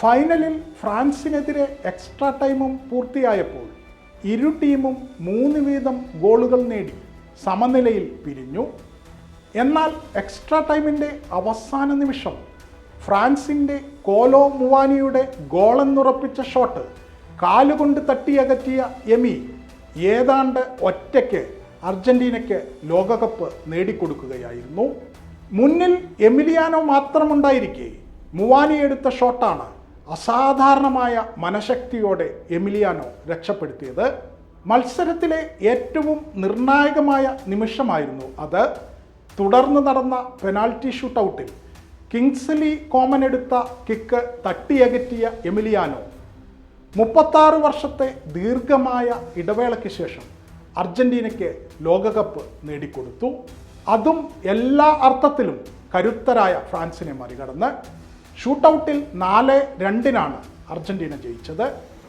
ഫൈനലിൽ ഫ്രാൻസിനെതിരെ എക്സ്ട്രാ ടൈമും പൂർത്തിയായപ്പോൾ ഇരു ടീമും 3 വീതം ഗോളുകൾ നേടി സമനിലയിൽ പിരിഞ്ഞു. എന്നാൽ എക്സ്ട്രാ ടൈമിൻ്റെ അവസാന നിമിഷം ഫ്രാൻസിൻ്റെ കോലോ മുവാനിയുടെ ഗോളെന്നുറപ്പിച്ച ഷോട്ട് കാലുകൊണ്ട് തട്ടിയകറ്റിയ എമി ഏതാണ്ട് ഒറ്റയ്ക്ക് അർജന്റീനയ്ക്ക് ലോകകപ്പ് നേടിക്കൊടുക്കുകയായിരുന്നു. മുന്നിൽ എമിലിയാനോ മാത്രമുണ്ടായിരിക്കെ മുവാനി എടുത്ത ഷോട്ടാണ് അസാധാരണമായ മനഃശക്തിയോടെ എമിലിയാനോ രക്ഷപ്പെടുത്തിയത്. മത്സരത്തിലെ ഏറ്റവും നിർണായകമായ നിമിഷമായിരുന്നു അത്. തുടർന്ന് നടന്ന പെനാൽറ്റി ഷൂട്ടൗട്ടിൽ കിങ്സ്ലി കോമൻ എടുത്ത കിക്ക് തട്ടിയകറ്റിയ എമിലിയാനോ 36 വർഷത്തെ ദീർഘമായ ഇടവേളയ്ക്ക് ശേഷം അർജന്റീനയ്ക്ക് ലോകകപ്പ് നേടിക്കൊടുത്തു. അതും എല്ലാ അർത്ഥത്തിലും കരുത്തരായ ഫ്രാൻസിനെ മറികടന്ന്. ഷൂട്ടൗട്ടിൽ 4-2 അർജന്റീന ജയിച്ചത്.